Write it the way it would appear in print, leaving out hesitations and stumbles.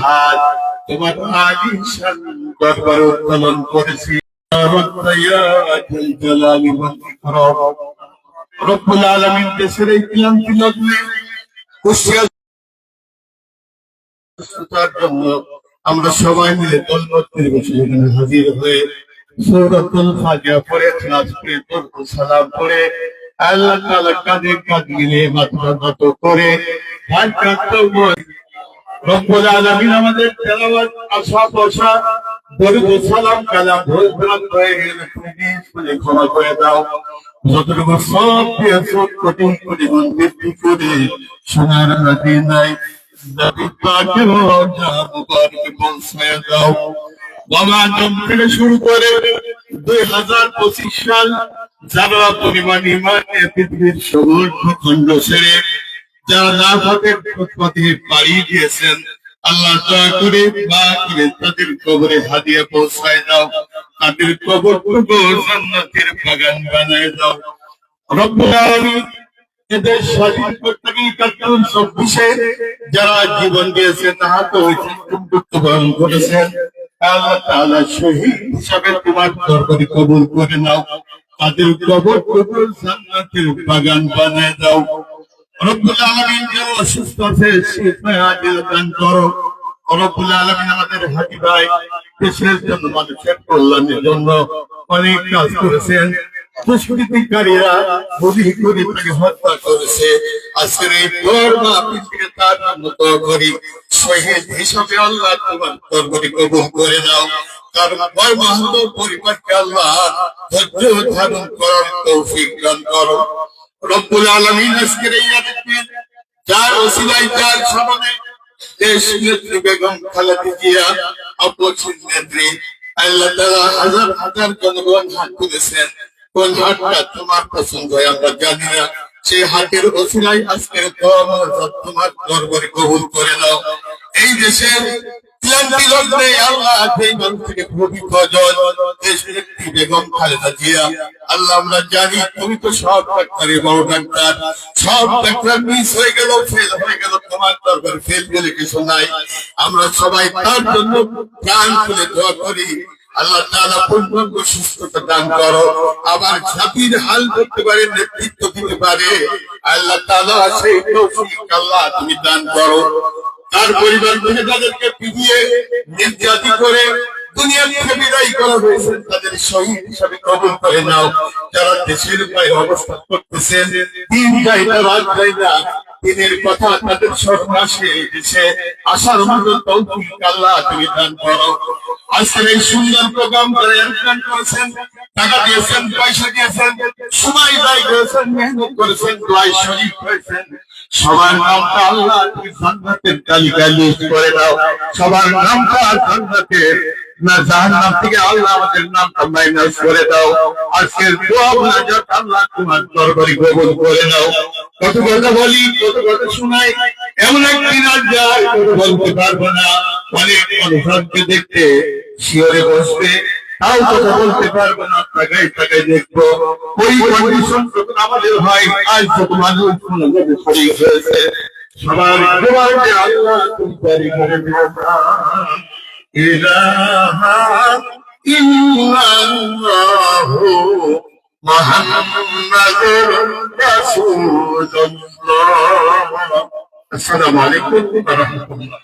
হাত তোমার আলিশান দরবারে উত্তোলন করেছি। রব্বুল আলামিন দেশের এই ক্লান্তি লগ্নে সুস্থতার জন্য আমরা সবাই মিলে দলমত পরিবেশে এখানে হাজির হয়ে সূরাতুল ফাতিহা পড়ে ক্লাস পড়ে দরুদ সালাম পড়ে আল্লাহ তাআলা কাঁধে কাঁধ মিলিয়ে মাথা নত করে রব্বুল আলামিন আমাদের তেলাওয়াত আশা বসা দরুদ সালাম কালাম ভুল ভ্রান্ত হয়ে গেলে তুমি ক্ষমা করে দাও। যতটুকু সব দিয়েছো কোটি কোটি গুণ বৃদ্ধি করে সোনার মদিনায় নবী পাকের রওজা মুবারকে পৌঁছায় দাও। বাবা আদম থেকে শুরু করে 2025 সাল যারা পরিমাণ ঈমান নিয়ে পৃথিবীর সকল ভূখণ্ড ছেড়ে যারা নাফাতের পথে পাড়ি দিয়েছেন, আল্লাহ দয়া করে তাদের কবরে হাদিয়া পৌঁছায় দাও, তাদের কবরটুকু জান্নাতের বাগান বানায় দাও। রব্বুল আলামিন এদের স্বাধীন করতে 24 যারা জীবন দিয়েছেন, আহত হয়েছেন, মৃত্যুবরণ করেছেন, আল্লাহ তাআলা শহীদ হিসাবে তোমার দরবারে কবুল করে নাও, তাদের কবরটুকু জান্নাতের বাগান বানায় দাও। রব্বুল আলামিন যারা অসুস্থ আছে শিফায়ে আজিল দান করো। রব্বুল আলামিন আমাদের হাজি ভাই দেশের জন্য মানুষের কল্যাণের জন্য অনেক কাজ করেছেন। দুষ্কৃতিকারীরা গুলি করে তাকে হত্যা করেছে। আজকের এই থেকে তার নাম করি শহীদ হিসাবে আল্লাহ তোমার দরবারে কবুল করে নাও। তার মর্মাহত পরিবারকে আল্লাহ ধৈর্য ধারণ করার তৌফিক দান করো। রব্বুল আলামিন আজকের এই আয়াতকে যার ওসিলায় যার সামনে দেশ নেত্রী বেগম খালেদা জিয়া অপরিচিত নেত্রী, আল্লাহ তাআলা হাজার হাজার জনগণ হাত তুলেছেন। কোন হাতটা তোমার পছন্দ হয় আমরা জানি না, সেই হাতের ওসিলায় আজকের তোমার দরবারে কবুল করে নাও। এই দেশের ক্লান্তি লগ্নে আল্লাহ সেই মানুষ থেকে প্রবিফজন দেশ নেত্রী বেগম খালেদা জিয়া, আল্লাহ আমরা জানি তুমি তো সব ডাক্তারের বড় ডাক্তার, সব ডাক্তার মিস হয়ে গেল, ফেল হয়ে গেল, তোমার দরবারে ফেল বলে কিছু নাই। আমরা সবাই তার জন্য প্রাণ খুলে দোয়া করি, আল্লাহ তাআলা পূর্ণাঙ্গ সুস্থতা দান করো, আবার জাতির হাল করতে পারে, নেতৃত্ব দিতে পারে, আল্লাহ তাআলা সেই তৌফিক আল্লাহ তুমি দান করো। তার পরিবার থেকে যাদেরকে পিটিয়ে নির্যাতিত করে দুনিয়া থেকে বিদায় করা হয়েছে তাদের শহীদ হিসাবে কবুল করে নাও। যারা দেশের বাইরে অবস্থান করতেছেন, দিন যায় না রাত যায় না, দিনের কথা তাদের স্মরণ আসে, দেশে আসার মতো তৌফিক আল্লাহ তুমি দান করো। আজকের এই সুন্দর প্রোগ্রাম করে আয়োজন করেছেন, টাকা দিয়েছেন, পয়সা দিয়েছেন, সময় ব্যয় করেছেন, মেহনত করেছেন, দোয়ায় শরীক হয়েছেন, সবার নামটা আল্লাহ তুমি জান্নাতের তালিকায় লিস্ট করে দাও। সবার নামটা জান্নাতের না জাহান্নাম থেকে আল্লাহ আমাদের নামটা মাইনাস করে দাও। আজকের দোয়া মুনাজাত আল্লাহ তোমার দরবারে কবুল করে নাও। কত কথা বলি, কত কথা শোনাই, এমন একদিন আজ যায় বলতে পারবো না। অনেক মানুষকে দেখতে শিওরে বসবে, তাও কথা বলতে পারবো না, টাকায় টাকায় দেখবো। ওই কন্ডিশন যখন আমাদের হয়, আজ যত মানুষ কোনোভাবে শরীর হয়েছে, সবার দোয়াতে আল্লাহ তুমি জারি করে দিও না। ইলাহা ইল্লাল্লাহু মুহাম্মাদুর রাসূলুল্লাহ। আসসালামু আলাইকুম ওয়া রাহমাতুল্লাহ।